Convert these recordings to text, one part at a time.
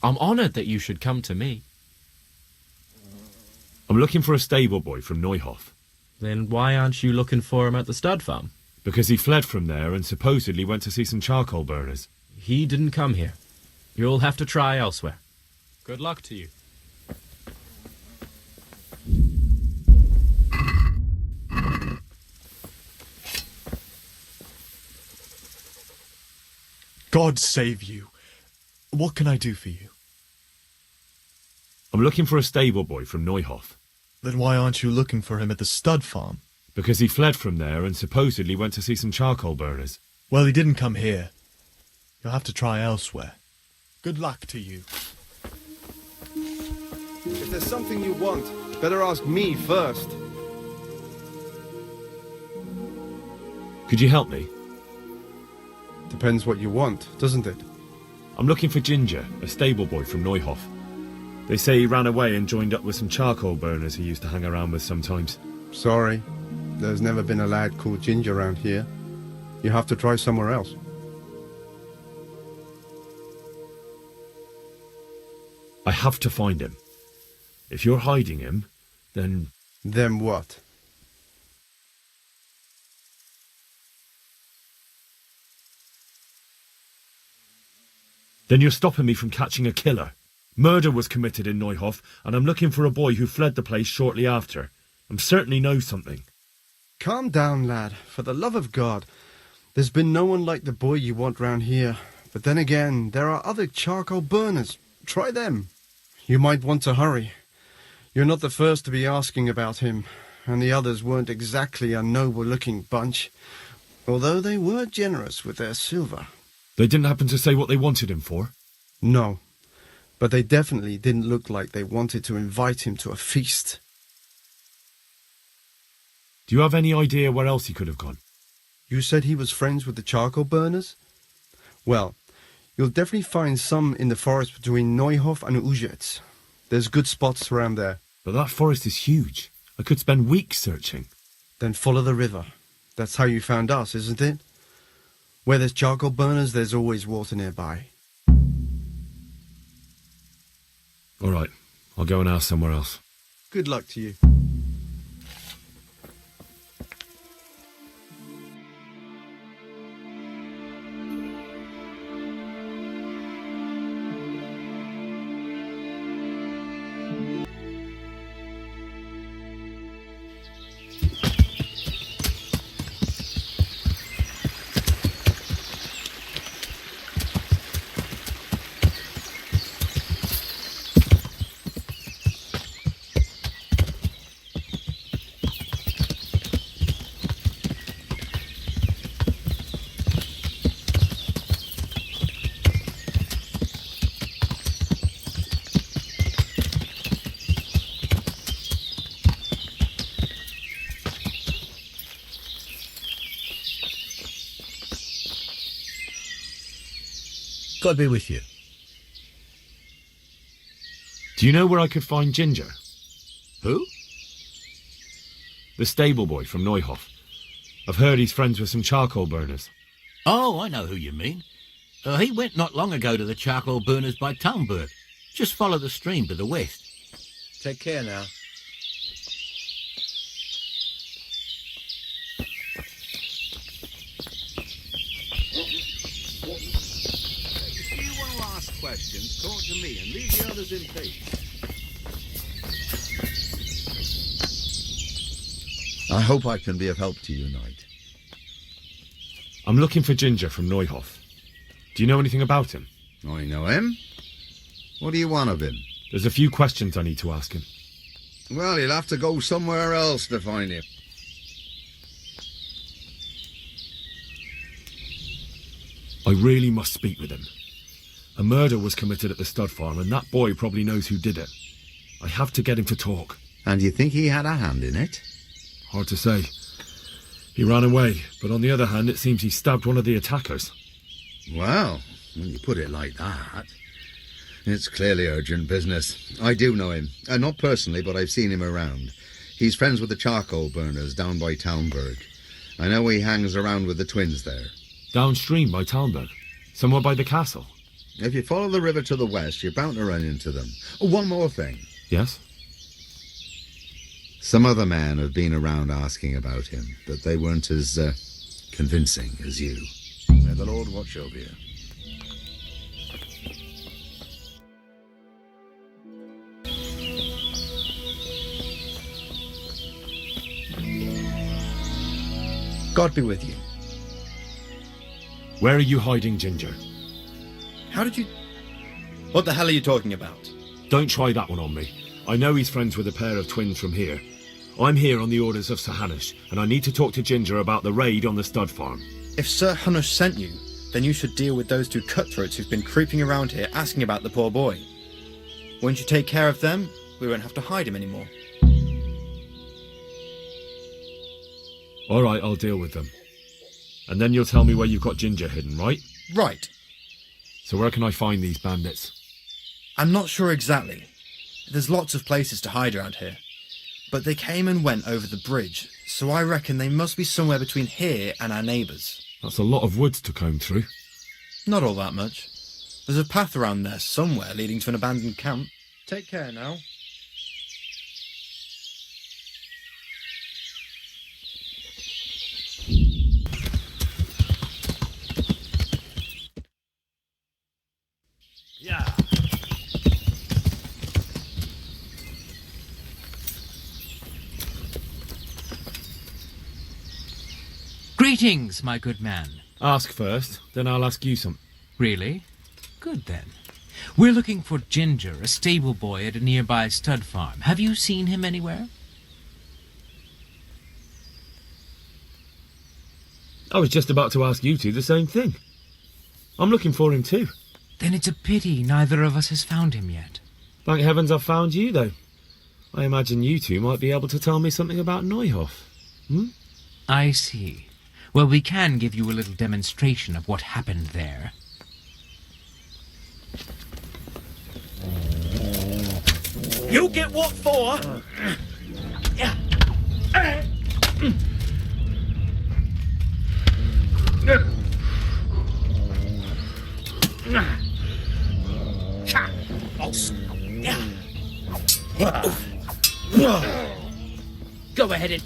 I'm honoured that you should come to me. I'm looking for a stable boy from Neuhof. Then why aren't you looking for him at the stud farm? Because he fled from there and supposedly went to see some charcoal burners. He didn't come here. You'll have to try elsewhere. Good luck to you. God save you. What can I do for you? I'm looking for a stable boy from Neuhof. Then why aren't you looking for him at the stud farm? Because he fled from there and supposedly went to see some charcoal burners. Well, he didn't come here. You'll have to try elsewhere. Good luck to you. If there's something you want, better ask me first. Could you help me? Depends what you want, doesn't it? I'm looking for Ginger, a stable boy from Neuhof. They say he ran away and joined up with some charcoal burners he used to hang around with sometimes. Sorry, there's never been a lad called Ginger around here. You have to try somewhere else. I have to find him. If you're hiding him, then... Then what? Then you're stopping me from catching a killer. Murder was committed in Neuhof, and I'm looking for a boy who fled the place shortly after. I certainly know something. Calm down, lad. For the love of God. There's been no one like the boy you want round here. But then again, there are other charcoal burners. Try them. You might want to hurry. You're not the first to be asking about him, and the others weren't exactly a noble-looking bunch, although they were generous with their silver. They didn't happen to say what they wanted him for? No, but they definitely didn't look like they wanted to invite him to a feast. Do you have any idea where else he could have gone? You said he was friends with the charcoal burners? Well, you'll definitely find some in the forest between Neuhof and Ujetz. There's good spots around there. But that forest is huge. I could spend weeks searching. Then follow the river. That's how you found us, isn't it? Where there's charcoal burners, there's always water nearby. All right, I'll go and ask somewhere else. Good luck to you. God be with you. Do you know where I could find Ginger? Who? The stable boy from Neuhof. I've heard he's friends with some charcoal burners. Oh, I know who you mean. He went not long ago to the charcoal burners by Talmberg. Just follow the stream to the west. Take care now. If you want to ask questions, talk to me and leave the others in peace. I hope I can be of help to you, Knight. I'm looking for Ginger from Neuhof. Do you know anything about him? I know him. What do you want of him? There's a few questions I need to ask him. Well, you'll have to go somewhere else to find him. I really must speak with him. A murder was committed at the stud farm, and that boy probably knows who did it. I have to get him to talk. And you think he had a hand in it? Hard to say. He ran away, but on the other hand, it seems he stabbed one of the attackers. Well, when you put it like that, it's clearly urgent business. I do know him. Not personally, but I've seen him around. He's friends with the charcoal burners down by Townburg. I know he hangs around with the twins there. Downstream by Townburg? Somewhere by the castle? If you follow the river to the west, you're bound to run into them. Oh, one more thing. Yes? Some other men have been around asking about him, but they weren't as convincing as you. May the Lord watch over you. God be with you. Where are you hiding Ginger? How did you... What the hell are you talking about? Don't try that one on me. I know he's friends with a pair of twins from here. I'm here on the orders of Sir Hanush, and I need to talk to Ginger about the raid on the stud farm. If Sir Hanush sent you, then you should deal with those two cutthroats who've been creeping around here asking about the poor boy. Once you take care of them, we won't have to hide him anymore. All right, I'll deal with them. And then you'll tell me where you've got Ginger hidden, right? Right. So where can I find these bandits? I'm not sure exactly. There's lots of places to hide around here. But they came and went over the bridge, so I reckon they must be somewhere between here and our neighbours. That's a lot of woods to comb through. Not all that much. There's a path around there somewhere leading to an abandoned camp. Take care now. Greetings, my good man. Ask first, then I'll ask you some. Really? Good then. We're looking for Ginger, a stable boy at a nearby stud farm. Have you seen him anywhere? I was just about to ask you two the same thing. I'm looking for him too. Then it's a pity neither of us has found him yet. Thank heavens I've found you, though. I imagine you two might be able to tell me something about Neuhof. I see. Well, we can give you a little demonstration of what happened there. You get what for? Go ahead and...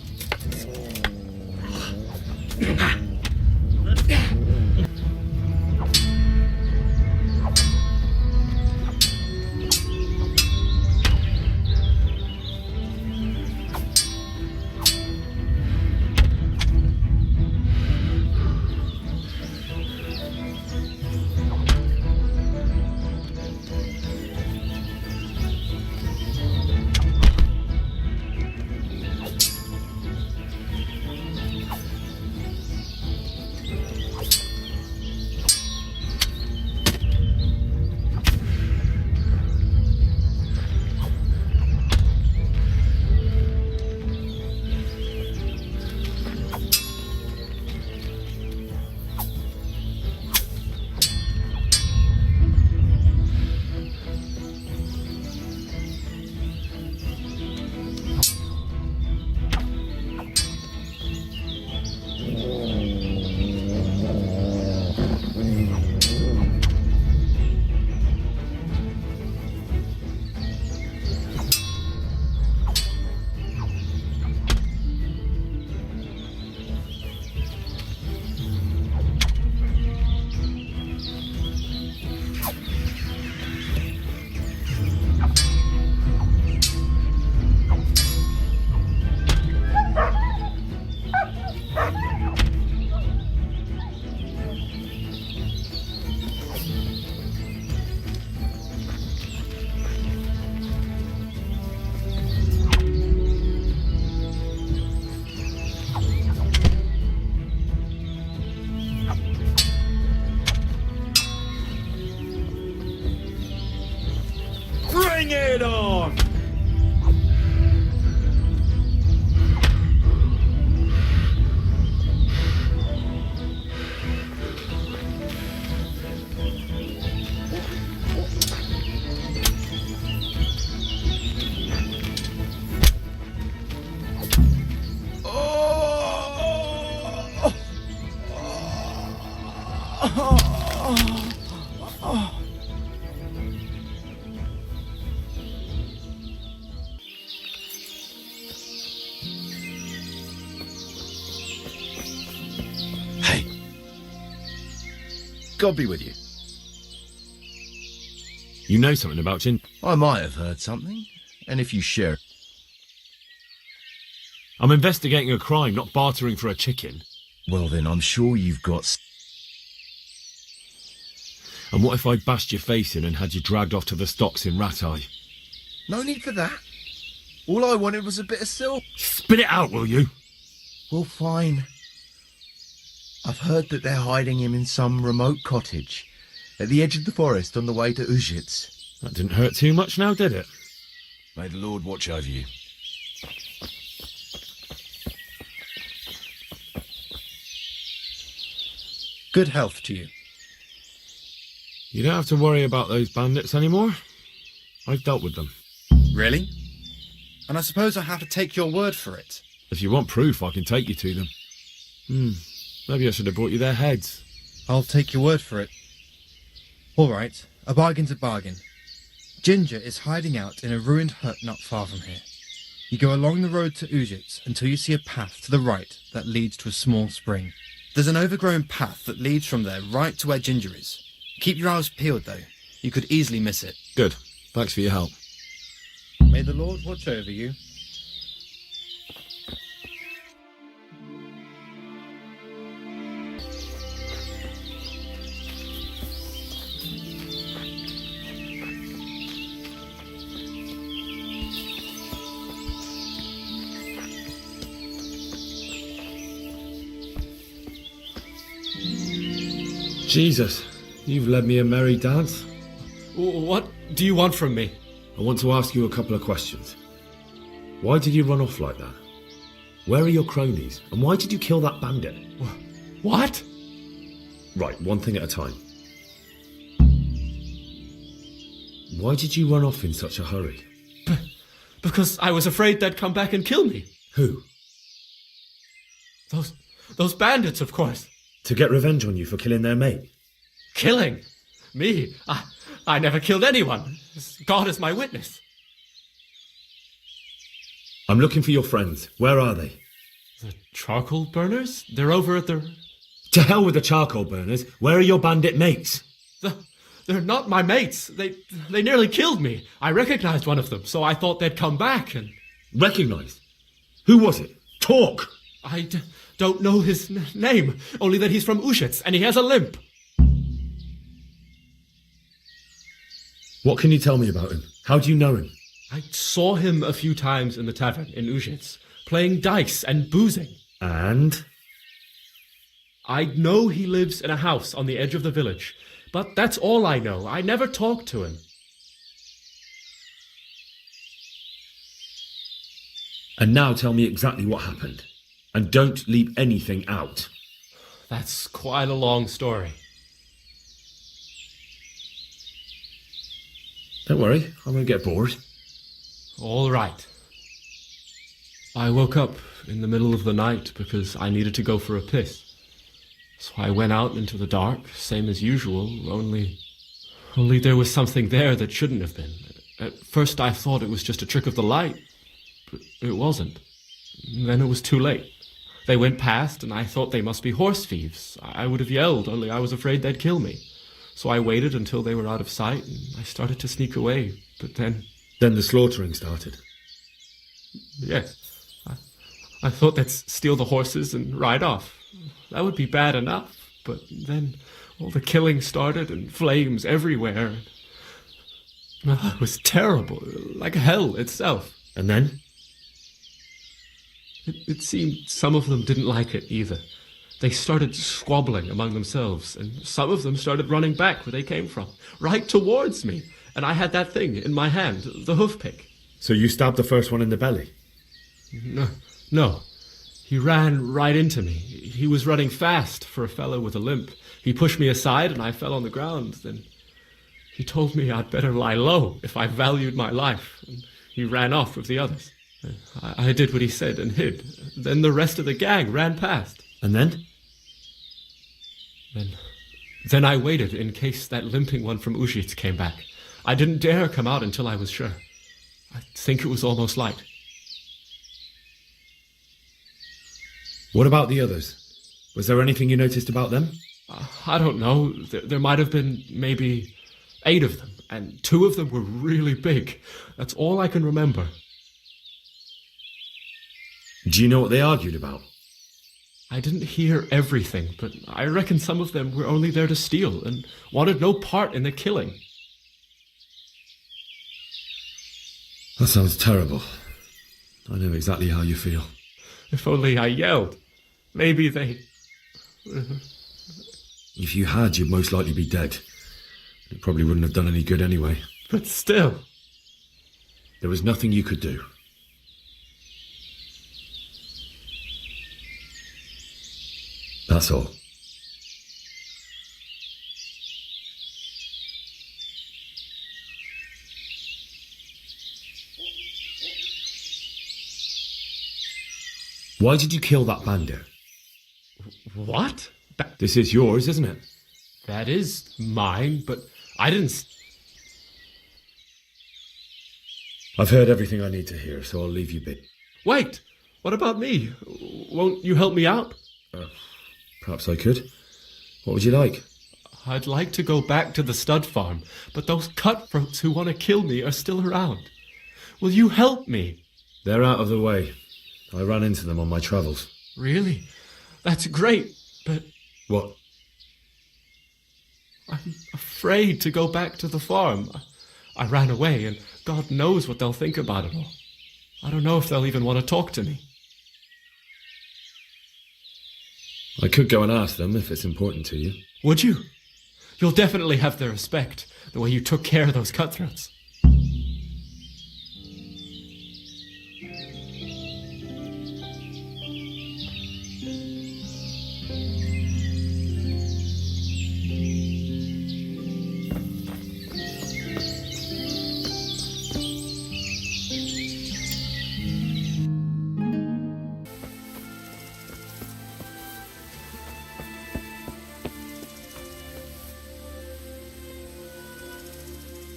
Hey. God be with you. You know something about Jin? I might have heard something, and if you share... I'm investigating a crime, not bartering for a chicken. Well then, I'm sure you've got... And what if I bashed your face in and had you dragged off to the stocks in Rat-Eye? No need for that. All I wanted was a bit of silk. Spit it out, will you? Well, fine. I've heard that they're hiding him in some remote cottage at the edge of the forest on the way to Ujits. That didn't hurt too much now, did it? May the Lord watch over you. Good health to you. You don't have to worry about those bandits anymore. I've dealt with them. Really? And I suppose I have to take your word for it. If you want proof, I can take you to them. Maybe I should have brought you their heads. I'll take your word for it. All right, a bargain's a bargain. Ginger is hiding out in a ruined hut not far from here. You go along the road to Ujits until you see a path to the right that leads to a small spring. There's an overgrown path that leads from there right to where Ginger is. Keep your eyes peeled, though. You could easily miss it. Good. Thanks for your help. May the Lord watch over you. Jesus, you've led me a merry dance. What do you want from me? I want to ask you a couple of questions. Why did you run off like that? Where are your cronies? And why did you kill that bandit? What? Right, one thing at a time. Why did you run off in such a hurry? Because I was afraid they'd come back and kill me. Who? Those bandits, of course. To get revenge on you for killing their mate? Killing? Me? I never killed anyone. God is my witness. I'm looking for your friends. Where are they? The charcoal burners? They're over at the... To hell with the charcoal burners. Where are your bandit mates? They're not my mates. They nearly killed me. I recognized one of them, so I thought they'd come back and... Recognized? Who was it? Talk! I don't know his name, only that he's from Ujits and he has a limp. What can you tell me about him? How do you know him? I saw him a few times in the tavern in Ujits, playing dice and boozing. And? I know he lives in a house on the edge of the village, but that's all I know. I never talked to him. And now tell me exactly what happened. And don't leave anything out. That's quite a long story. Don't worry, I won't get bored. All right. I woke up in the middle of the night because I needed to go for a piss. So I went out into the dark, same as usual, only there was something there that shouldn't have been. At first I thought it was just a trick of the light, but it wasn't. Then it was too late. They went past, and I thought they must be horse thieves. I would have yelled, only I was afraid they'd kill me. So I waited until they were out of sight, and I started to sneak away, but then... Then the slaughtering started? Yes. I thought they'd steal the horses and ride off. That would be bad enough, but then all the killing started, and flames everywhere. It was terrible, like hell itself. And then? It seemed some of them didn't like it either. They started squabbling among themselves, and some of them started running back where they came from, right towards me. And I had that thing in my hand, the hoof pick. So you stabbed the first one in the belly? No. He ran right into me. He was running fast for a fellow with a limp. He pushed me aside and I fell on the ground. Then he told me I'd better lie low if I valued my life. And he ran off with the others. I did what he said and hid. Then the rest of the gang ran past. And then? Then I waited in case that limping one from Ujits came back. I didn't dare come out until I was sure. I think it was almost light. What about the others? Was there anything you noticed about them? I don't know. There might have been maybe 8 of them, and 2 of them were really big. That's all I can remember. Do you know what they argued about? I didn't hear everything, but I reckon some of them were only there to steal and wanted no part in the killing. That sounds terrible. I know exactly how you feel. If only I yelled. Maybe they... If you had, you'd most likely be dead. It probably wouldn't have done any good anyway. But still... There was nothing you could do. That's all. Why did you kill that bandit? What? This is yours, isn't it? That is mine, but I didn't... I've heard everything I need to hear, so I'll leave you be. Wait! What about me? Won't you help me out? Perhaps I could. What would you like? I'd like to go back to the stud farm, but those cutthroats who want to kill me are still around. Will you help me? They're out of the way. I ran into them on my travels. Really? That's great, but... What? I'm afraid to go back to the farm. I ran away, and God knows what they'll think about it all. I don't know if they'll even want to talk to me. I could go and ask them if it's important to you. Would you? You'll definitely have their respect, the way you took care of those cutthroats.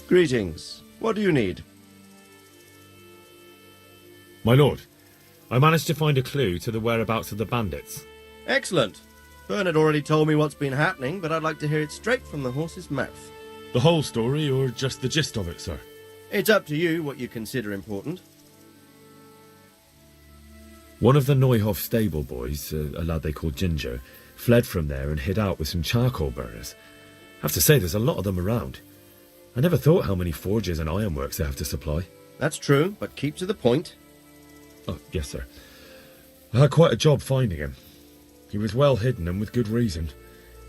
Greetings. What do you need? My lord, I managed to find a clue to the whereabouts of the bandits. Excellent. Bernard already told me what's been happening, but I'd like to hear it straight from the horse's mouth. The whole story, or just the gist of it, sir? It's up to you what you consider important. One of the Neuhoff stable boys, a lad they called Ginger, fled from there and hid out with some charcoal burners. I have to say, there's a lot of them around. I never thought how many forges and ironworks they have to supply. That's true, but keep to the point. Oh, yes, sir. I had quite a job finding him. He was well hidden and with good reason.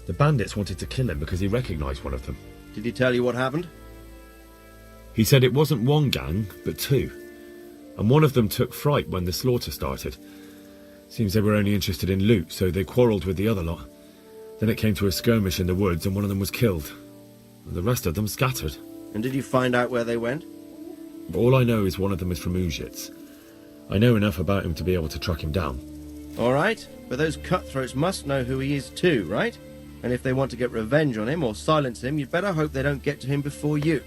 The bandits wanted to kill him because he recognised one of them. Did he tell you what happened? He said it wasn't one gang, but 2. And one of them took fright when the slaughter started. Seems they were only interested in loot, so they quarrelled with the other lot. Then it came to a skirmish in the woods and one of them was killed. The rest of them scattered. And did you find out where they went? All I know is one of them is from Ujits. I know enough about him to be able to track him down. All right, but those cutthroats must know who he is too, right? And if they want to get revenge on him or silence him, you'd better hope they don't get to him before you.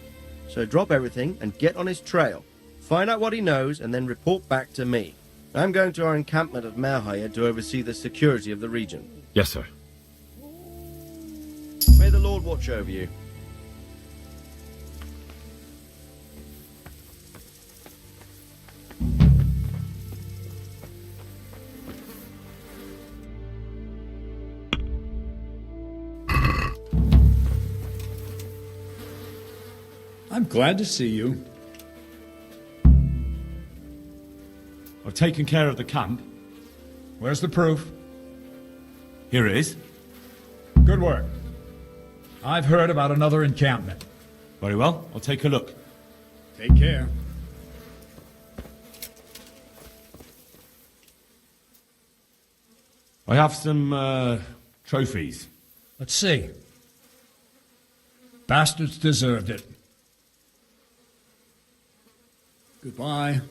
So drop everything and get on his trail. Find out what he knows and then report back to me. I'm going to our encampment at Merhayed to oversee the security of the region. Yes, sir. May the Lord watch over you. I'm glad to see you. I've taken care of the camp. Where's the proof? Here it is. Good work. I've heard about another encampment. Very well, I'll take a look. Take care. I have some, trophies. Let's see. Bastards deserved it. Goodbye.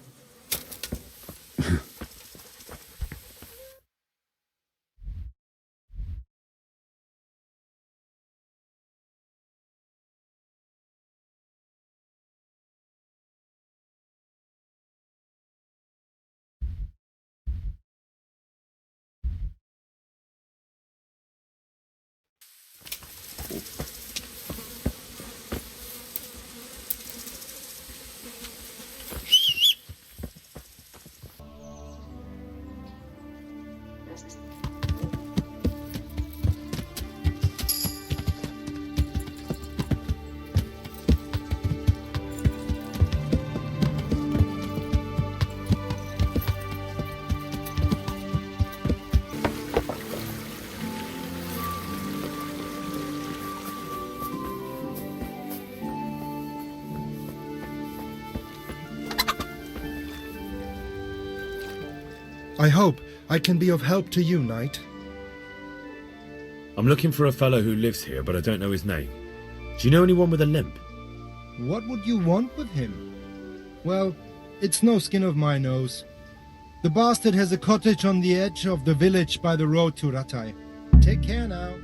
I hope I can be of help to you, knight. I'm looking for a fellow who lives here, but I don't know his name. Do you know anyone with a limp? What would you want with him? Well, it's no skin of my nose. The bastard has a cottage on the edge of the village by the road to Rattay. Take care now.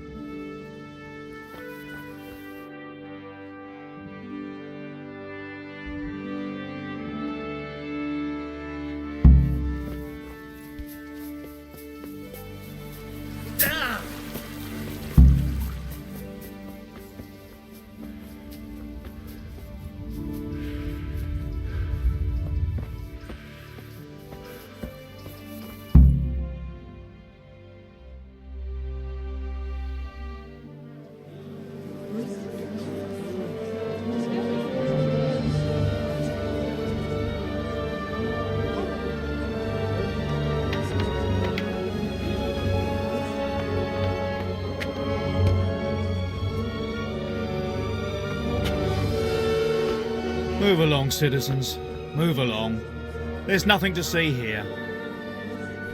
Move along, citizens. Move along. There's nothing to see here.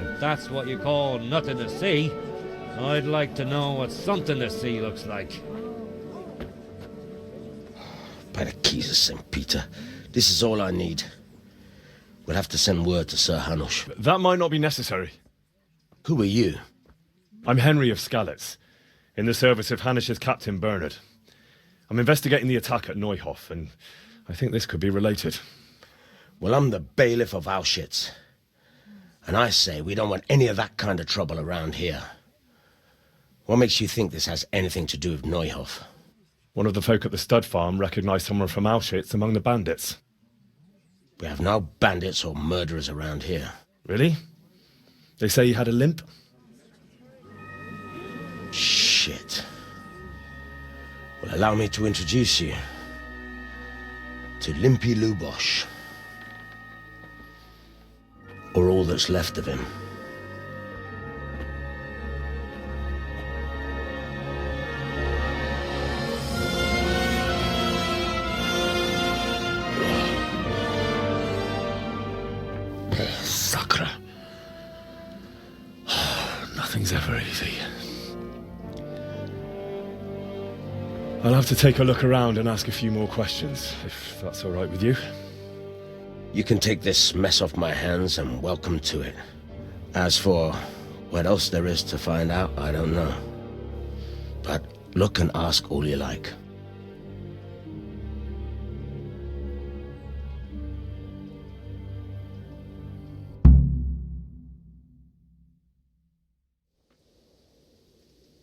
If that's what you call nothing to see, I'd like to know what something to see looks like. By the keys of St. Peter, this is all I need. We'll have to send word to Sir Hanush. That might not be necessary. Who are you? I'm Henry of Skalitz, in the service of Hanush's Captain Bernard. I'm investigating the attack at Neuhof, and I think this could be related. Well, I'm the bailiff of Auschwitz. And I say we don't want any of that kind of trouble around here. What makes you think this has anything to do with Neuhof? One of the folk at the stud farm recognized someone from Auschwitz among the bandits. We have no bandits or murderers around here. Really? They say he had a limp? Shit. Well, allow me to introduce you to Limpy Lubosh. Or all that's left of him. Sacre. Nothing's ever easy. I'll have to take a look around and ask a few more questions, if that's all right with you. You can take this mess off my hands and welcome to it. As for what else there is to find out, I don't know. But look and ask all you like.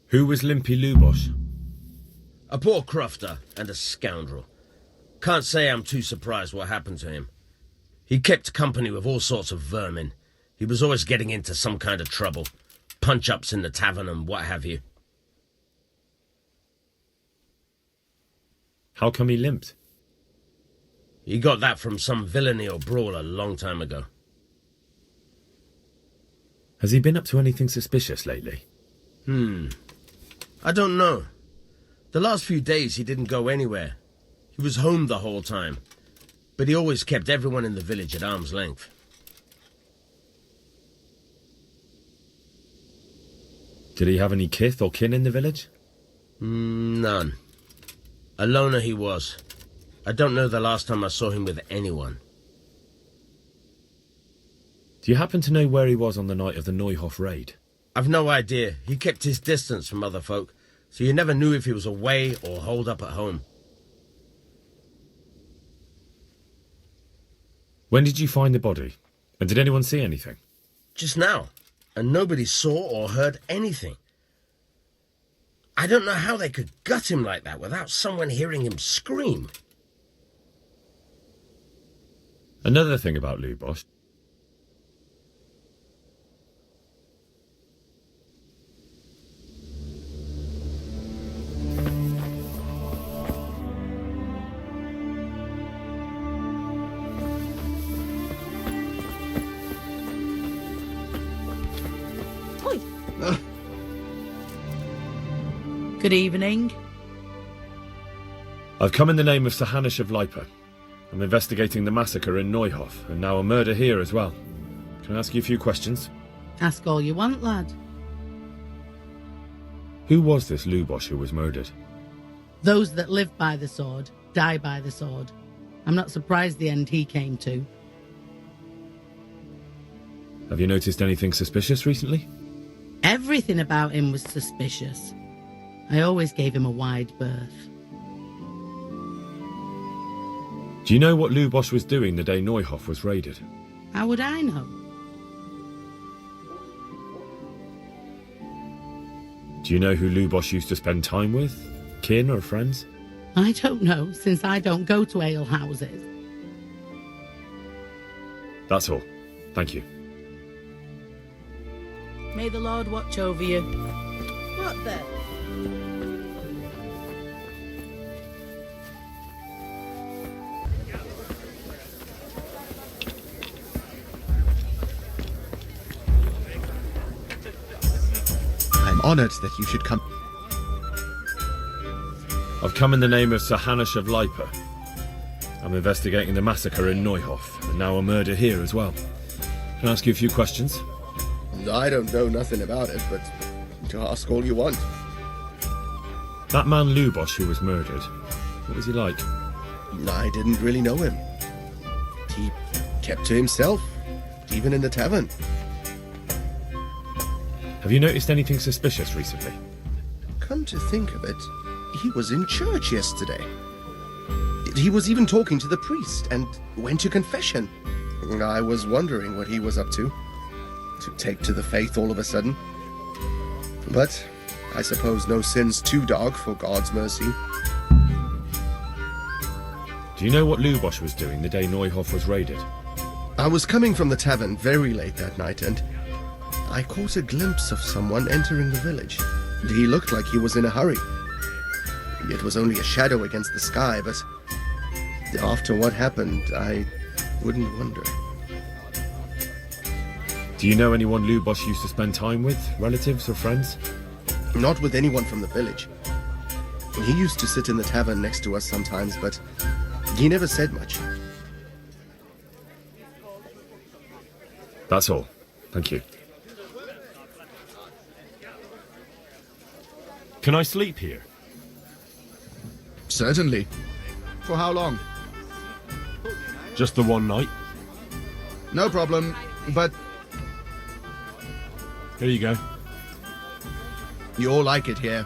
Who was Limpy Lubosh? A poor crofter and a scoundrel. Can't say I'm too surprised what happened to him. He kept company with all sorts of vermin. He was always getting into some kind of trouble. Punch-ups in the tavern and what have you. How come he limped? He got that from some villainy or brawl a long time ago. Has he been up to anything suspicious lately? I don't know. The last few days he didn't go anywhere. He was home the whole time. But he always kept everyone in the village at arm's length. Did he have any kith or kin in the village? None. A loner he was. I don't know the last time I saw him with anyone. Do you happen to know where he was on the night of the Neuhof raid? I've no idea. He kept his distance from other folk, so you never knew if he was away or holed up at home. When did you find the body? And did anyone see anything? Just now. And nobody saw or heard anything. I don't know how they could gut him like that without someone hearing him scream. Another thing about Lubosh. Good evening. I've come in the name of Sir Hanish of Lipa. I'm investigating the massacre in Neuhof, and now a murder here as well. Can I ask you a few questions? Ask all you want, lad. Who was this Lubosh who was murdered? Those that live by the sword die by the sword. I'm not surprised the end he came to. Have you noticed anything suspicious recently? Everything about him was suspicious. I always gave him a wide berth. Do you know what Lubosh was doing the day Neuhof was raided? How would I know? Do you know who Lubosh used to spend time with? Kin or friends? I don't know, since I don't go to alehouses. That's all. Thank you. May the Lord watch over you. What then? I'm honoured that you should come. I've come in the name of Sir Hanish of Lipa. I'm investigating the massacre in Neuhof, and now a murder here as well. Can I ask you a few questions? I don't know nothing about it, but to ask all you want. That man Lubosh who was murdered, what was he like? I didn't really know him. He kept to himself, even in the tavern. Have you noticed anything suspicious recently? Come to think of it, he was in church yesterday. He was even talking to the priest and went to confession. I was wondering what he was up to take to the faith all of a sudden. But I suppose no sin's too dark for God's mercy. Do you know what Lubosh was doing the day Neuhof was raided? I was coming from the tavern very late that night, and I caught a glimpse of someone entering the village. He looked like he was in a hurry. It was only a shadow against the sky, but after what happened, I wouldn't wonder. Do you know anyone Lubosh used to spend time with? Relatives or friends? Not with anyone from the village. He used to sit in the tavern next to us sometimes, but he never said much. That's all. Thank you. Can I sleep here? Certainly. For how long? Just the one night. No problem, but Here you go. you all like it here.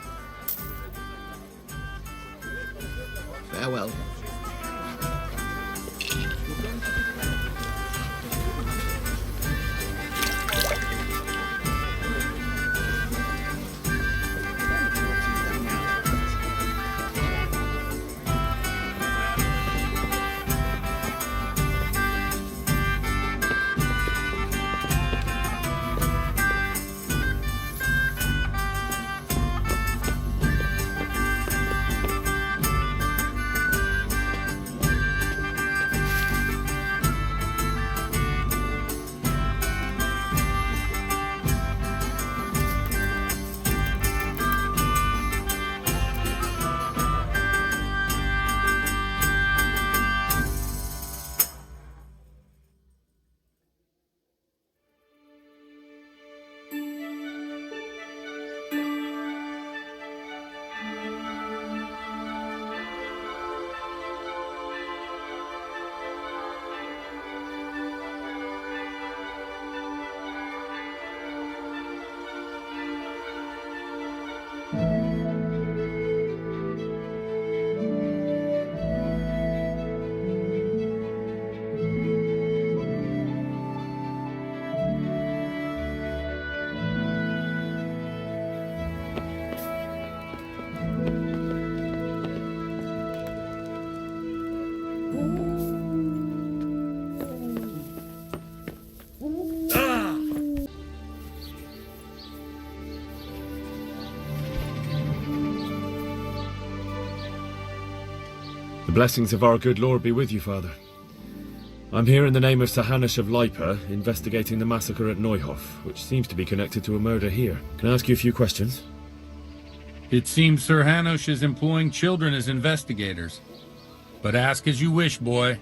Farewell. The blessings of our good Lord be with you, Father. I'm here in the name of Sir Hanush of Lipa, investigating the massacre at Neuhof, which seems to be connected to a murder here. Can I ask you a few questions? It seems Sir Hanush is employing children as investigators. But ask as you wish, boy.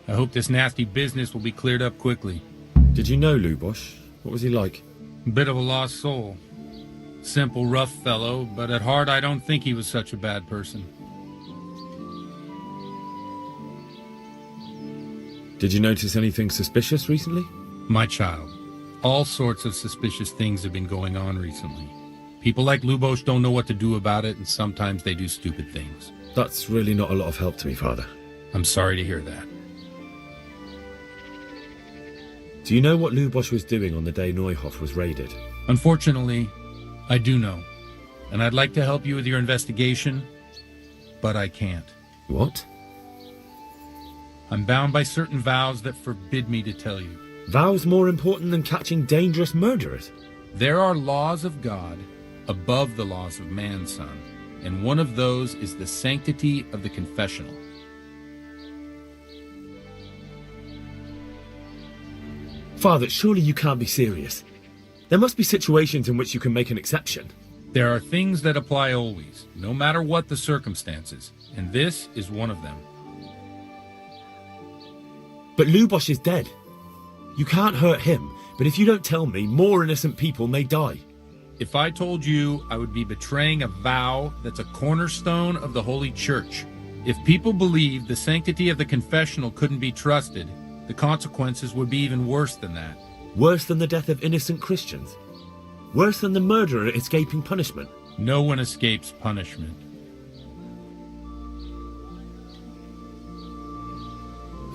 I hope this nasty business will be cleared up quickly. Did you know Lubosh? What was he like? Bit of a lost soul. Simple, rough fellow, but at heart I don't think he was such a bad person. Did you notice anything suspicious recently? My child, all sorts of suspicious things have been going on recently. People like Lubosh don't know what to do about it, and sometimes they do stupid things. That's really not a lot of help to me, Father. I'm sorry to hear that. Do you know what Lubosh was doing on the day Neuhof was raided? Unfortunately, I do know. And I'd like to help you with your investigation, but I can't. What? I'm bound by certain vows that forbid me to tell you. Vows more important than catching dangerous murderers? There are laws of God above the laws of man, son, and one of those is the sanctity of the confessional. Father, surely you can't be serious. There must be situations in which you can make an exception. There are things that apply always, no matter what the circumstances, and this is one of them. But Lubosh is dead. You can't hurt him, but if you don't tell me, more innocent people may die. If I told you, I would be betraying a vow that's a cornerstone of the Holy Church. If people believed the sanctity of the confessional couldn't be trusted, the consequences would be even worse than that. Worse than the death of innocent Christians? Worse than the murderer escaping punishment? No one escapes punishment.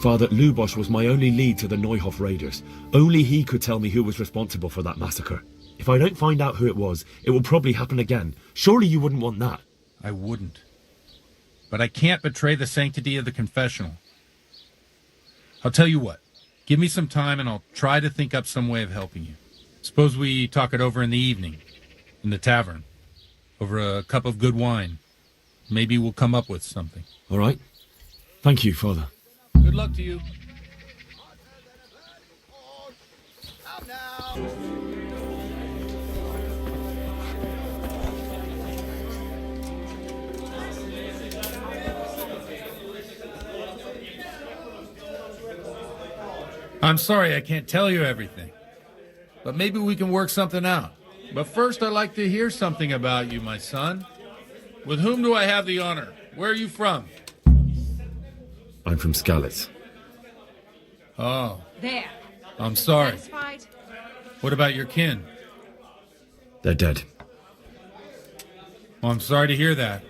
Father, Lubosh was my only lead to the Neuhof raiders. Only he could tell me who was responsible for that massacre. If I don't find out who it was, it will probably happen again. Surely you wouldn't want that. I wouldn't. But I can't betray the sanctity of the confessional. I'll tell you what. Give me some time and I'll try to think up some way of helping you. Suppose we talk it over in the evening, in the tavern, over a cup of good wine. Maybe we'll come up with something. All right. Thank you, Father. Good luck to you. I'm sorry I can't tell you everything, but maybe we can work something out. But first I'd like to hear something about you, my son. With whom do I have the honor? Where are you from? I'm from Skalitz. Oh. There. I'm sorry. Satisfied? What about your kin? They're dead. Oh, I'm sorry to hear that.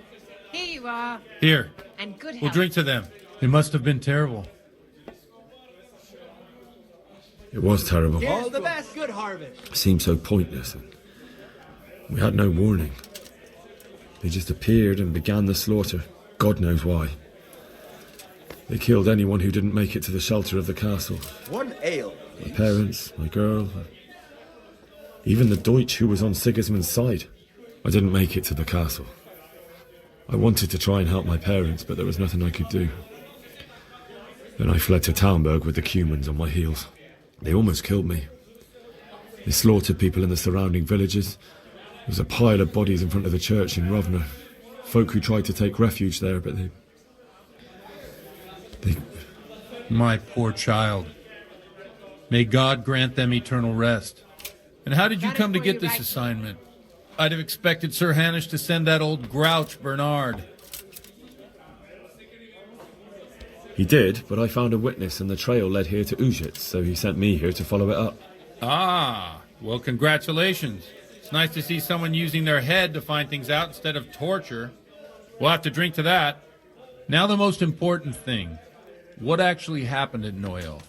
Here you are. Here. And good health. We'll drink to them. It must have been terrible. It was terrible. All the best. Good harvest. It seemed so pointless. And we had no warning. They just appeared and began the slaughter. God knows why. They killed anyone who didn't make it to the shelter of the castle. One ale. My parents, my girl, even the Deutsch who was on Sigismund's side. I didn't make it to the castle. I wanted to try and help my parents, but there was nothing I could do. Then I fled to Talmberg with the Cumans on my heels. They almost killed me. They slaughtered people in the surrounding villages. There was a pile of bodies in front of the church in Rovna. Folk who tried to take refuge there, but they... My poor child. May God grant them eternal rest. And how did you come to get this assignment? I'd have expected Sir Hanush to send that old grouch Bernard. He did, but I found a witness and the trail led here to Ujits, so he sent me here to follow it up. Ah, well, congratulations. It's nice to see someone using their head to find things out instead of torture. We'll have to drink to that. Now the most important thing. What actually happened at Neuhof?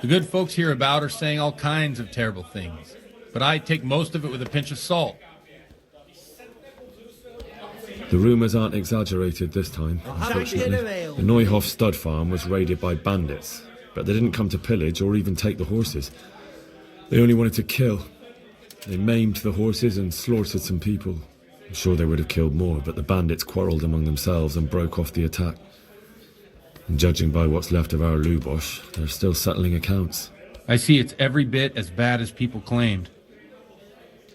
The good folks hereabout are saying all kinds of terrible things, but I take most of it with a pinch of salt. The rumours aren't exaggerated this time, unfortunately. The Neuhof stud farm was raided by bandits, but they didn't come to pillage or even take the horses. They only wanted to kill. They maimed the horses and slaughtered some people. I'm sure they would have killed more, but the bandits quarrelled among themselves and broke off the attack. And judging by what's left of our Lubosh, they're still settling accounts. I see it's every bit as bad as people claimed.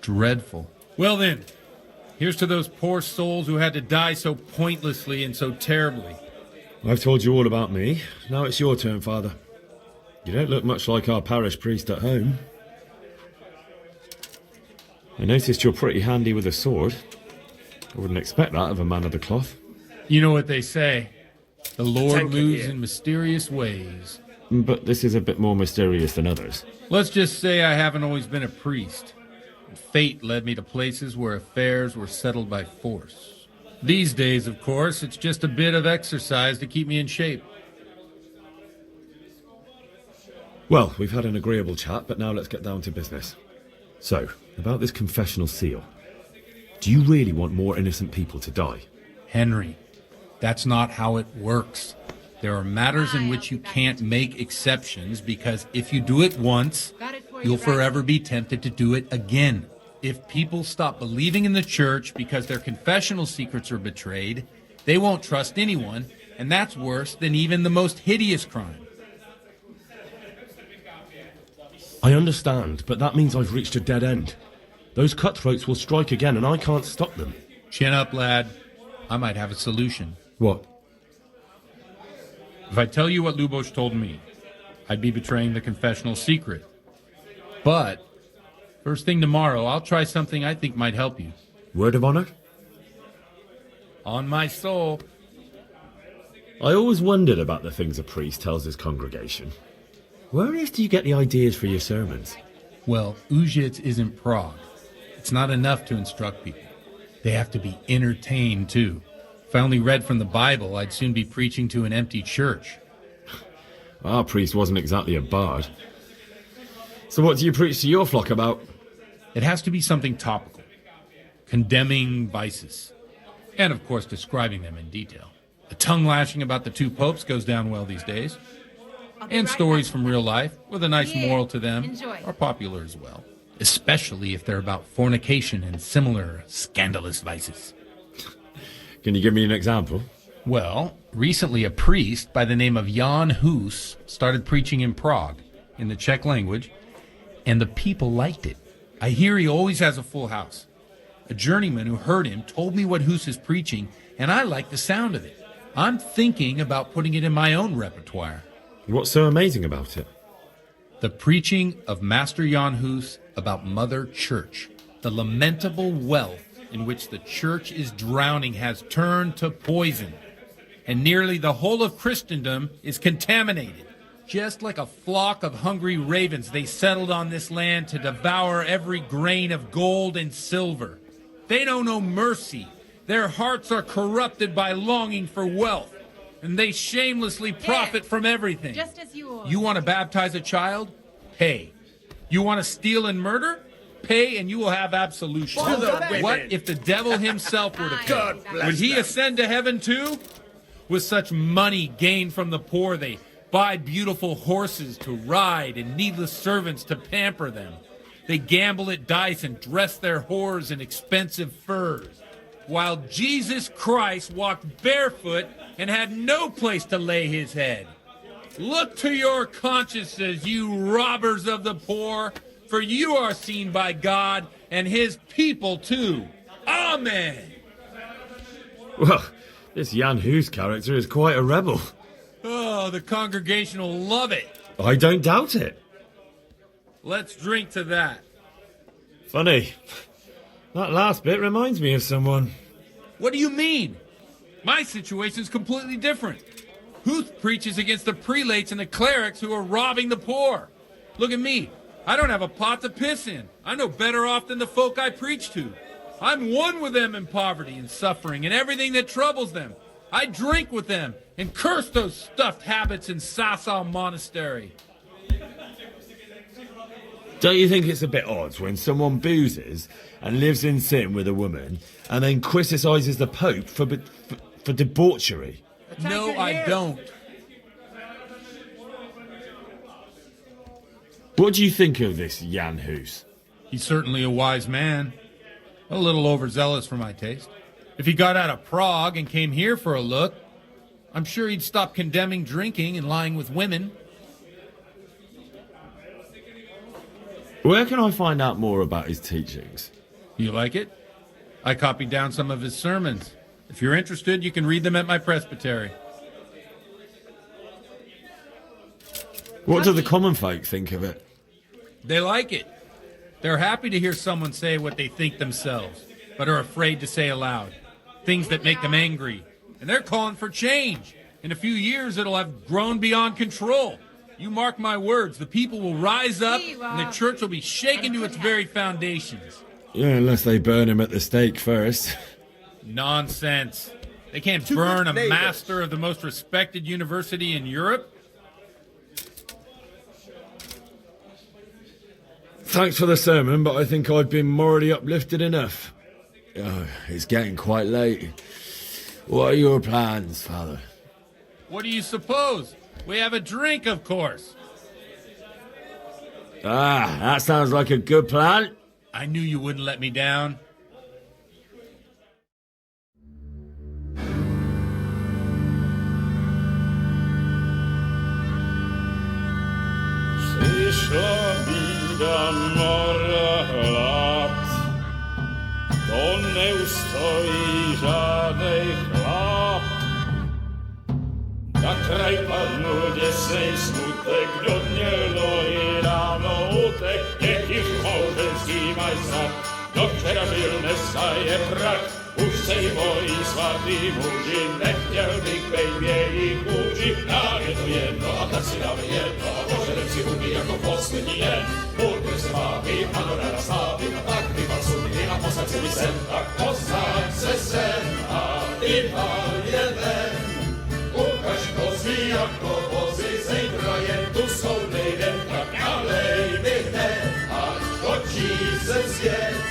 Dreadful. Well then, here's to those poor souls who had to die so pointlessly and so terribly. I've told you all about me. Now it's your turn, Father. You don't look much like our parish priest at home. I noticed you're pretty handy with a sword. I wouldn't expect that of a man of the cloth. You know what they say. The Lord moves in mysterious ways. But this is a bit more mysterious than others. Let's just say I haven't always been a priest. Fate led me to places where affairs were settled by force. These days, of course, it's just a bit of exercise to keep me in shape. Well, we've had an agreeable chat, but now let's get down to business. So, about this confessional seal. Do you really want more innocent people to die? Henry, that's not how it works. There are matters in which you can't make exceptions because if you do it once, you'll forever be tempted to do it again. If people stop believing in the church because their confessional secrets are betrayed, they won't trust anyone, and that's worse than even the most hideous crime. I understand, but that means I've reached a dead end. Those cutthroats will strike again, and I can't stop them. Chin up, lad. I might have a solution. What? If I tell you what Lubosh told me, I'd be betraying the confessional secret. But, first thing tomorrow, I'll try something I think might help you. Word of honor? On my soul. I always wondered about the things a priest tells his congregation. Where on earth do you get the ideas for your sermons? Well, Ujits isn't Prague. It's not enough to instruct people. They have to be entertained, too. If I only read from the Bible, I'd soon be preaching to an empty church. Our priest wasn't exactly a bard. So what do you preach to your flock about? It has to be something topical. Condemning vices. And, of course, describing them in detail. A tongue lashing about the two popes goes down well these days. And stories from real life, with a nice moral to them, are popular as well. Especially if they're about fornication and similar scandalous vices. Can you give me an example? Well, recently a priest by the name of Jan Hus started preaching in Prague, in the Czech language, and the people liked it. I hear he always has a full house. A journeyman who heard him told me what Hus is preaching, and I like the sound of it. I'm thinking about putting it in my own repertoire. What's so amazing about it? The preaching of Master Jan Hus about Mother Church. The lamentable wealth in which the church is drowning has turned to poison. And nearly the whole of Christendom is contaminated. Just like a flock of hungry ravens, they settled on this land to devour every grain of gold and silver. They know no mercy. Their hearts are corrupted by longing for wealth. And they shamelessly profit from everything. Just as you are. You want to baptize a child? Pay. You want to steal and murder? Pay and you will have absolution. What if the devil himself were to pay? Would he ascend to heaven too? With such money gained from the poor, they buy beautiful horses to ride and needless servants to pamper them. They gamble at dice and dress their whores in expensive furs. While Jesus Christ walked barefoot and had no place to lay his head. Look to your consciences, you robbers of the poor, for you are seen by God and his people too. Amen. Well, this Jan Hus character is quite a rebel. Oh, the congregation will love it. I don't doubt it. Let's drink to that. Funny. That last bit reminds me of someone. What do you mean? My situation's completely different. Huth preaches against the prelates and the clerics who are robbing the poor. Look at me. I don't have a pot to piss in. I'm no better off than the folk I preach to. I'm one with them in poverty and suffering and everything that troubles them. I drink with them and curse those stuffed habits in Sasau Monastery. Don't you think it's a bit odd when someone boozes and lives in sin with a woman and then criticizes the Pope for debauchery? No, I don't. What do you think of this Jan Hus? He's certainly a wise man. A little overzealous for my taste. If he got out of Prague and came here for a look, I'm sure he'd stop condemning drinking and lying with women. Where can I find out more about his teachings? You like it? I copied down some of his sermons. If you're interested, you can read them at my presbytery. What do the common folk think of it? They like it. They're happy to hear someone say what they think themselves, but are afraid to say aloud. Things that make them angry. And they're calling for change. In a few years, it'll have grown beyond control. You mark my words, the people will rise up, and the church will be shaken to its very foundations. Yeah, unless they burn him at the stake first. Nonsense. They can't burn a master of the most respected university in Europe. Thanks for the sermon, but I think I've been morally uplifted enough. Oh, it's getting quite late. What are your plans, Father? What do you suppose? We have a drink, of course. Ah, that sounds like a good plan. I knew you wouldn't let me down. To nie ustoi żadnej chlap. Na kraj panuje sej smutek, dnielo i rano utek, niech ich małżeński majstra, do wczera żylne staje prach. Už sej moji svatý muži, nechtěl bych bejbě jich muži. Nám je to jedno a tak si dáme jedno a požerem si huby jako poslední den. Budeme se máky, ano ráda slávy, a tak vypal sudy a posaď se mi sem. Tak posaď se sem a vypal je ven. Ukaž kozy jako vozy, zejtra jen tu jsou lidem, tak nalej mi hned a točí se svět.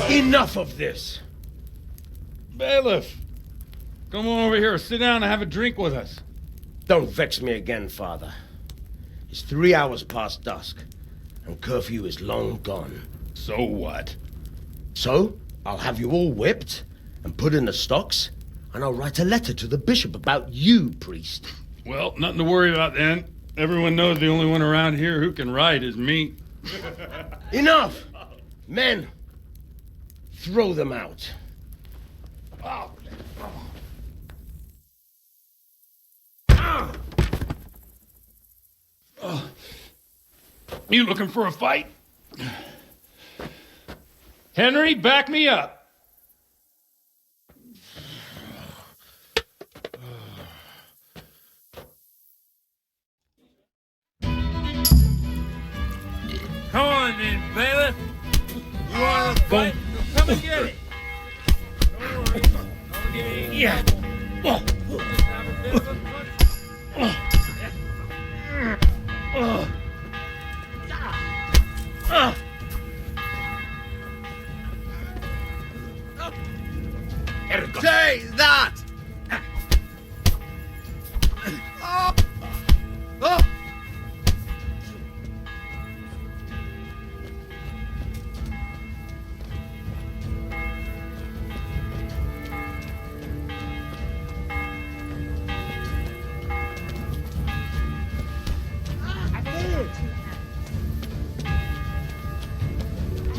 Enough of this! Bailiff! Come on over here, sit down and have a drink with us. Don't vex me again, Father. It's 3 hours past dusk, and curfew is long gone. So what? So, I'll have you all whipped and put in the stocks, and I'll write a letter to the bishop about you, priest. Well, nothing to worry about then. Everyone knows the only one around here who can write is me. Enough! Men, throw them out. Oh. Oh. You looking for a fight? Henry, back me up. Come on then, bailiff. You want to fight? Come and get it. Don't worry. I'll get it. Yeah. Let's have a bit of a punch. Say that! Oh! Oh!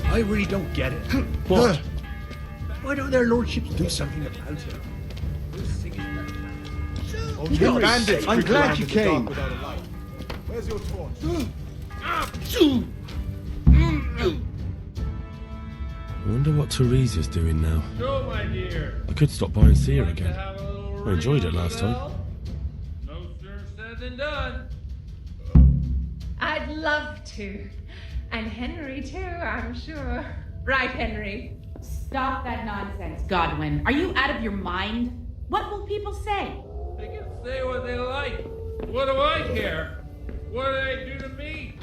I really don't get it. What? Why don't their lordships do something about it? Oh, you bandits! I'm glad you came. Where's your torch? I wonder what Teresa's doing now. So, my dear. I could stop by and see her again. I enjoyed it last time. No sooner said than done. I'd love to. And Henry, too, I'm sure. Right, Henry? Stop that nonsense, Godwin. Are you out of your mind? What will people say? They can say what they like. What do I care? What do they do to me?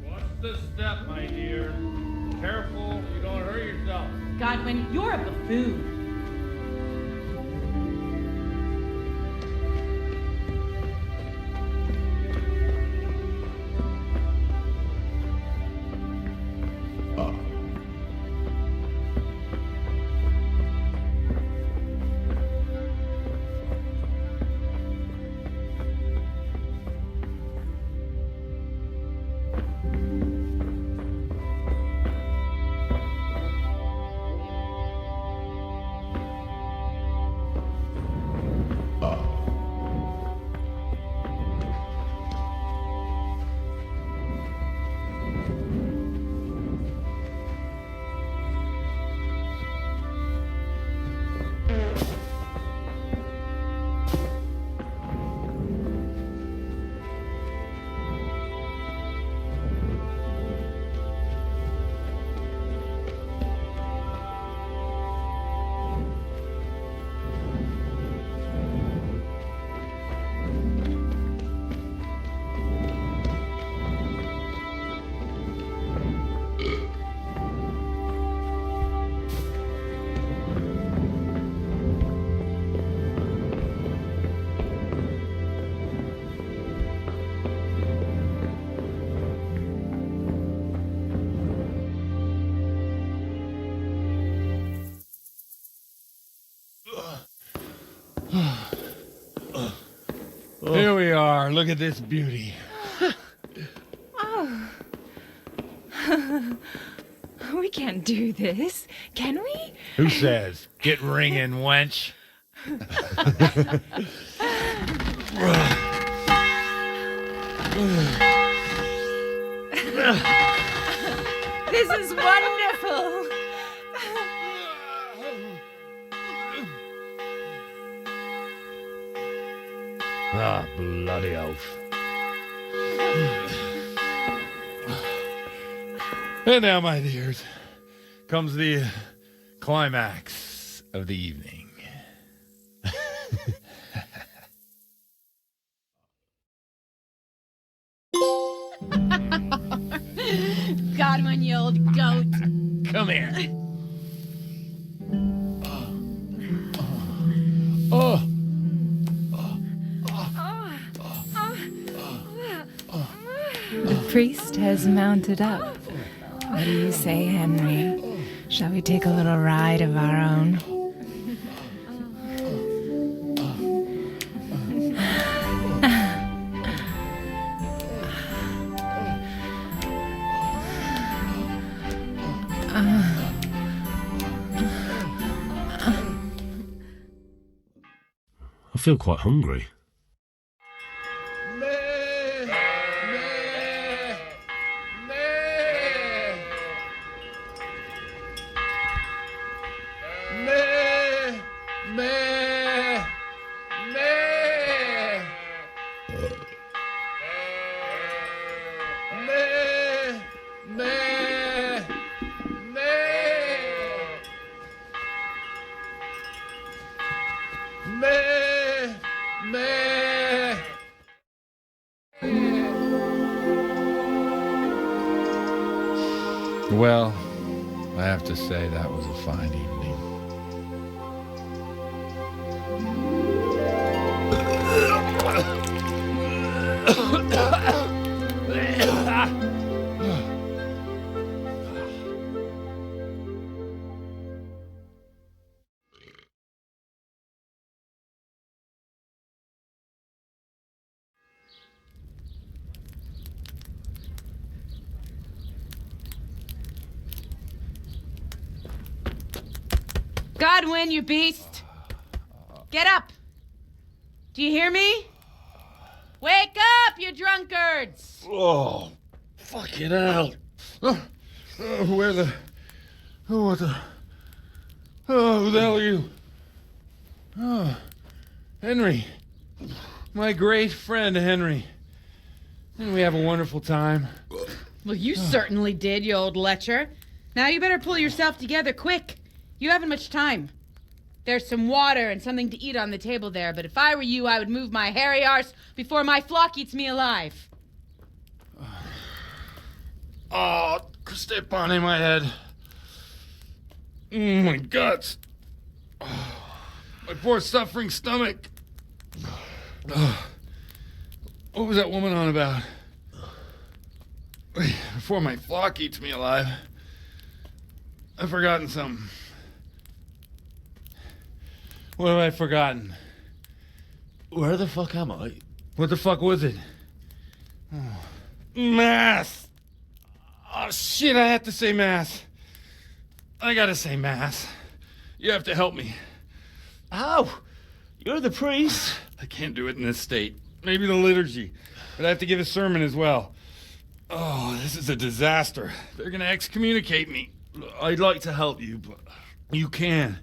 Watch the step, my dear. Careful, you don't hurt yourself. Godwin, you're a buffoon. Here we are. Look at this beauty. Oh. We can't do this, can we? Who says? Get ringing, wench. This is wonderful. Ah, bloody oath. And now, my dears, comes the climax of the evening. Godwin, you old goat. Come here. Oh. The priest has mounted up. What do you say, Henry? Shall we take a little ride of our own? I feel quite hungry. Well, I have to say that was a fine evening. Godwin, you beast! Get up! Do you hear me? Wake up, you drunkards! Oh, fucking hell. Where the... Oh, what the... Oh, who the hell are you? Oh, Henry. My great friend, Henry. Didn't we have a wonderful time? Well, you certainly did, you old lecher. Now you better pull yourself together quick. You haven't much time. There's some water and something to eat on the table there, but if I were you, I would move my hairy arse before my flock eats me alive. Oh, step on in my head. My guts. Oh, my poor suffering stomach. Oh, what was that woman on about? Wait, before my flock eats me alive. I've forgotten something. What have I forgotten? Where the fuck am I? What the fuck was it? Oh. Mass! Oh, shit, I have to say mass. I gotta say mass. You have to help me. How? You're the priest. I can't do it in this state. Maybe the liturgy. But I have to give a sermon as well. Oh, this is a disaster. They're gonna excommunicate me. I'd like to help you, but you can.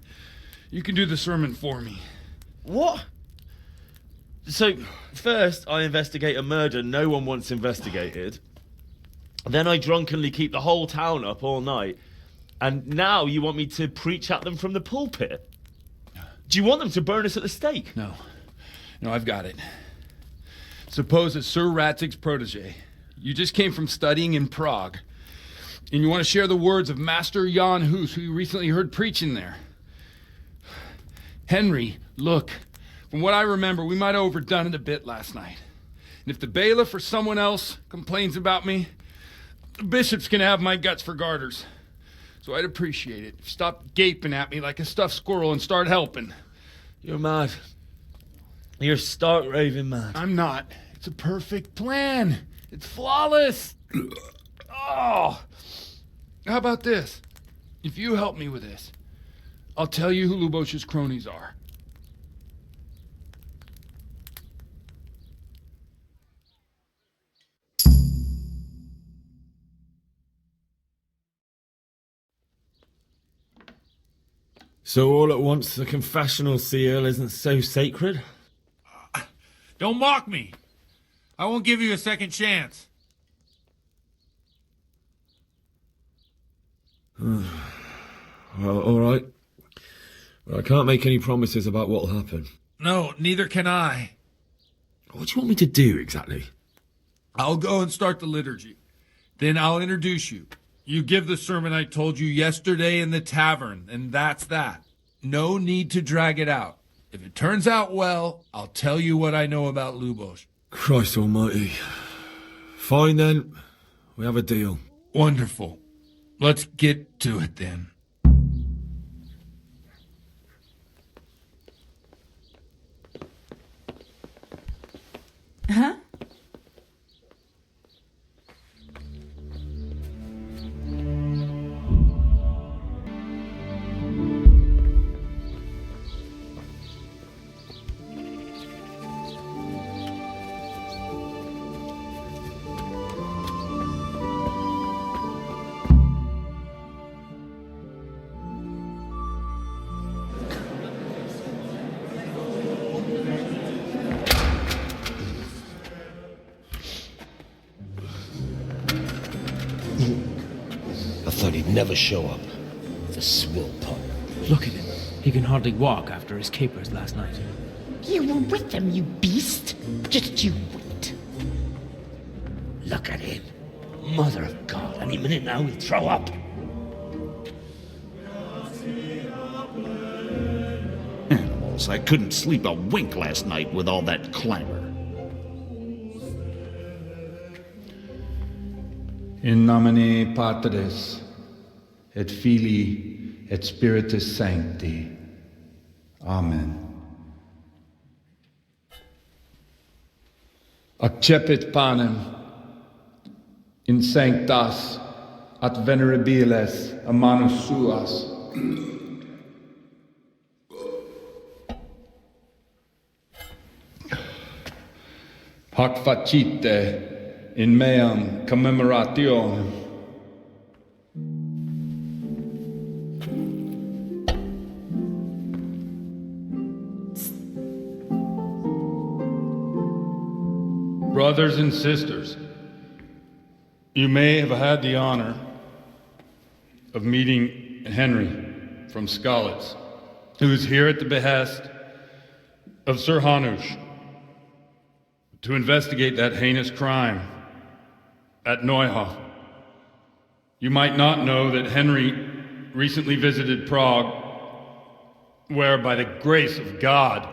You can do the sermon for me. What? So, first I investigate a murder no one wants investigated. Then I drunkenly keep the whole town up all night. And now you want me to preach at them from the pulpit? Do you want them to burn us at the stake? No. No, I've got it. Suppose that Sir Radzig's protege. You just came from studying in Prague. And you want to share the words of Master Jan Hus, who you recently heard preaching there. Henry, look, from what I remember, we might have overdone it a bit last night. And if the bailiff or someone else complains about me, the bishop's gonna have my guts for garters. So I'd appreciate it if you stopped gaping at me like a stuffed squirrel and start helping. You're mad. You're stark raving mad. I'm not. It's a perfect plan. It's flawless. Oh. How about this? If you help me with this, I'll tell you who Lubosh's cronies are. So all at once the confessional seal isn't so sacred? Don't mock me. I won't give you a second chance. Well, all right. Well, I can't make any promises about what'll happen. No, neither can I. What do you want me to do exactly? I'll go and start the liturgy. Then I'll introduce you. You give the sermon I told you yesterday in the tavern, and that's that. No need to drag it out. If it turns out well, I'll tell you what I know about Lubosh. Christ almighty. Fine then. We have a deal. Wonderful. Let's get to it then. Huh? I thought he'd never show up. The swill pup. Look at him. He can hardly walk after his capers last night. You were with them, you beast. Just you wait. Look at him. Mother of God, any minute now he'll throw up. Animals, I couldn't sleep a wink last night with all that clamor. In nomine Patris, et Filii, et Spiritus Sancti. Amen. Accepit panem in sanctas ad venerabiles a manus suas. Hoc facite in meam commemorationem. Brothers and sisters, you may have had the honor of meeting Henry from Skalitz, who is here at the behest of Sir Hanush to investigate that heinous crime at Neuhof. You might not know that Henry recently visited Prague, where by the grace of God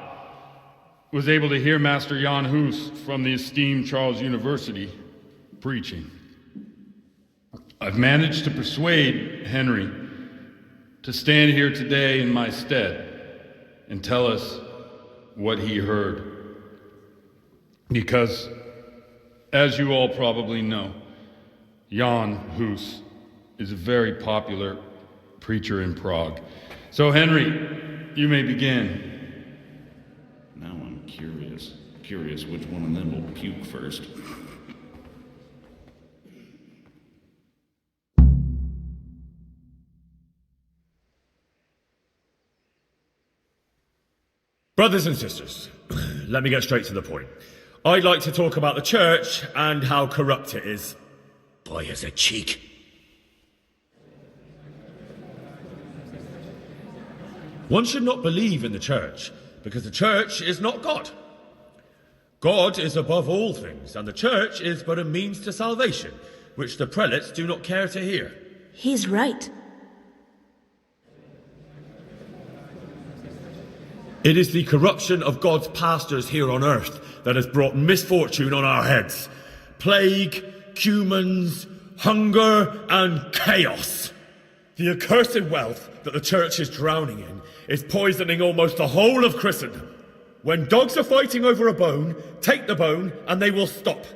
was able to hear Master Jan Hus from the esteemed Charles University preaching. I've managed to persuade Henry to stand here today in my stead and tell us what he heard. Because, as you all probably know, Jan Hus is a very popular preacher in Prague. So, Henry, you may begin. Now I'm curious which one of them will puke first. Brothers and sisters, let me get straight to the point. I'd like to talk about the church and how corrupt it is. Boy has a cheek. One should not believe in the church, because the church is not God. God is above all things, and the church is but a means to salvation, which the prelates do not care to hear. He's right. It is the corruption of God's pastors here on earth that has brought misfortune on our heads. Plague, cumens, hunger, and chaos. The accursed wealth that the church is drowning in is poisoning almost the whole of Christendom. When dogs are fighting over a bone, take the bone and they will stop.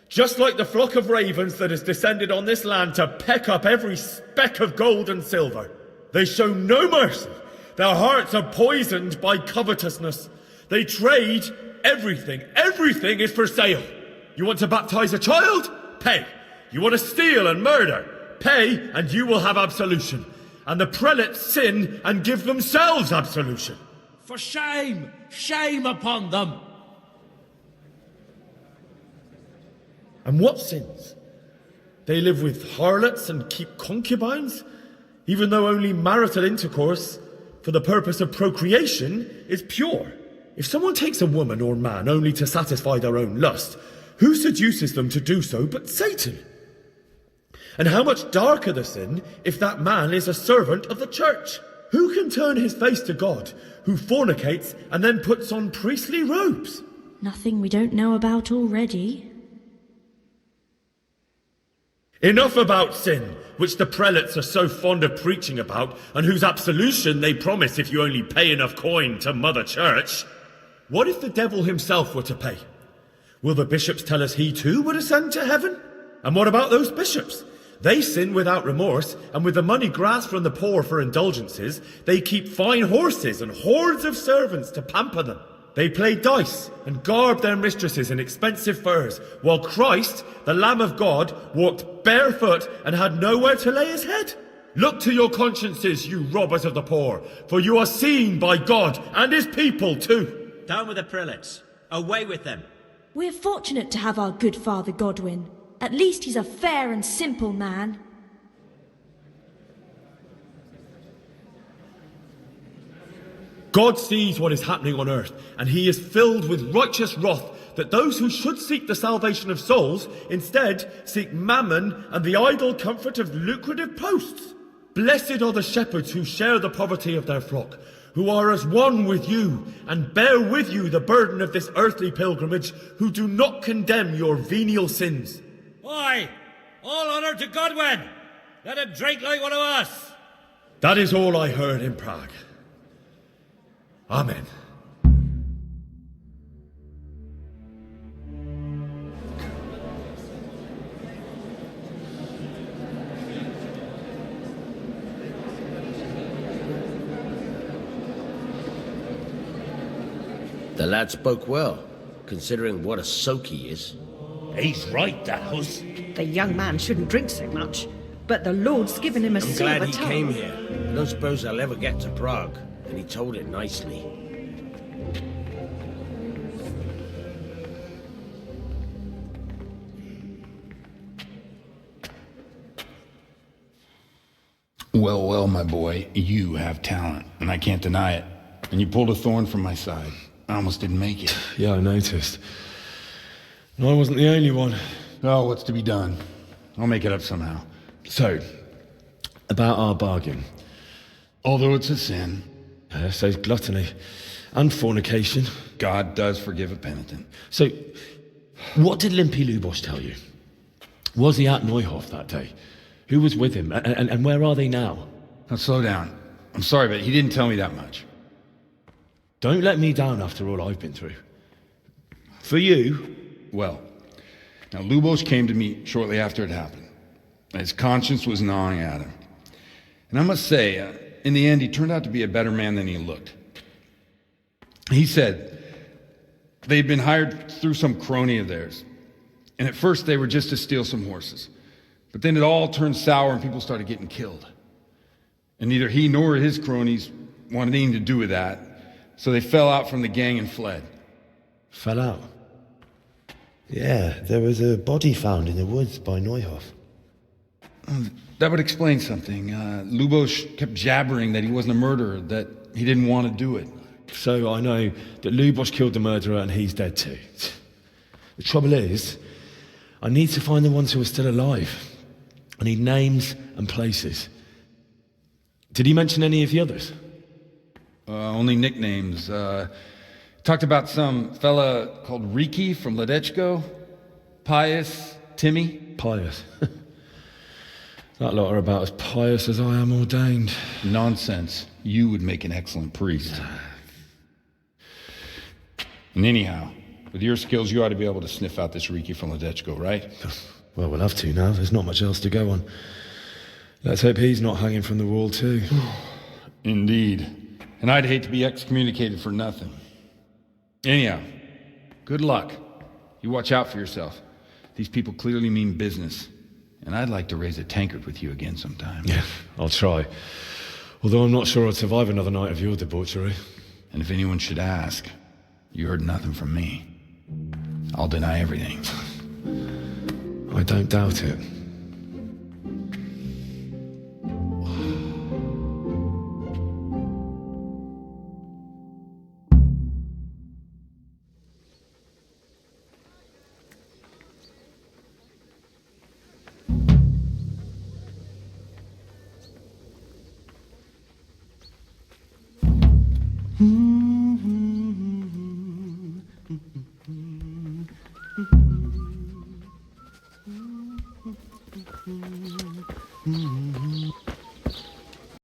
Just like the flock of ravens that has descended on this land to peck up every speck of gold and silver. They show no mercy. Their hearts are poisoned by covetousness. They trade everything. Everything is for sale. You want to baptize a child? Pay. You want to steal and murder? Pay, and you will have absolution. And the prelates sin and give themselves absolution. For shame! Shame upon them! And what sins? They live with harlots and keep concubines, even though only marital intercourse for the purpose of procreation is pure. If someone takes a woman or man only to satisfy their own lust, who seduces them to do so but Satan? And how much darker the sin if that man is a servant of the church? Who can turn his face to God, who fornicates and then puts on priestly robes? Nothing we don't know about already. Enough about sin, which the prelates are so fond of preaching about, and whose absolution they promise if you only pay enough coin to Mother Church. What if the devil himself were to pay? Will the bishops tell us he too would ascend to heaven? And what about those bishops? They sin without remorse, and with the money grasped from the poor for indulgences, they keep fine horses and hordes of servants to pamper them. They play dice and garb their mistresses in expensive furs, while Christ, the Lamb of God, walked barefoot and had nowhere to lay his head. Look to your consciences, you robbers of the poor, for you are seen by God and his people too. Down with the prelates. Away with them. We're fortunate to have our good Father Godwin. At least he's a fair and simple man. God sees what is happening on earth, and he is filled with righteous wrath that those who should seek the salvation of souls instead seek mammon and the idle comfort of lucrative posts. Blessed are the shepherds who share the poverty of their flock, who are as one with you and bear with you the burden of this earthly pilgrimage, who do not condemn your venial sins. Why? All honour to Godwin! Let him drink like one of us! That is all I heard in Prague. Amen. The lad spoke well, considering what a soak he is. He's right, that huss. The young man shouldn't drink so much, but the Lord's given him a I'm silver glad he tongue. came here. I don't suppose I'll ever get to Prague, and he told it nicely. Well, well, my boy, you have talent, and I can't deny it. And you pulled a thorn from my side. I almost didn't make it. Yeah, I noticed. And I wasn't the only one. Oh, what's to be done? I'll make it up somehow. So, about our bargain. Although it's a sin. So gluttony and fornication. God does forgive a penitent. So, what did Limpy Lubosh tell you? Was he at Neuhof that day? Who was with him? And where are they now? Now, slow down. I'm sorry, but he didn't tell me that much. Don't let me down after all I've been through. For you... Well, now Lubosh came to me shortly after it happened. His conscience was gnawing at him. And I must say, in the end, he turned out to be a better man than he looked. He said they'd been hired through some crony of theirs. And at first they were just to steal some horses. But then it all turned sour and people started getting killed. And neither he nor his cronies wanted anything to do with that. So they fell out from the gang and fled. Fell out? Yeah, there was a body found in the woods by Neuhof. That would explain something. Lubosh kept jabbering that he wasn't a murderer, that he didn't want to do it. So I know that Lubosh killed the murderer and he's dead too. The trouble is, I need to find the ones who are still alive. I need names and places. Did he mention any of the others? Only nicknames. Talked about some fella called Riki from Ledechko, Pius, Timmy. Pius. That lot are about as pious as I am ordained. Nonsense. You would make an excellent priest. And anyhow, with your skills, you ought to be able to sniff out this Riki from Ledechko, right? Well, we'll have to now. There's not much else to go on. Let's hope he's not hanging from the wall, too. Indeed. And I'd hate to be excommunicated for nothing. Anyhow, good luck. You watch out for yourself. These people clearly mean business. And I'd like to raise a tankard with you again sometime. Yeah, I'll try. Although I'm not sure I'd survive another night of your debauchery. And if anyone should ask, you heard nothing from me. I'll deny everything. I don't doubt it.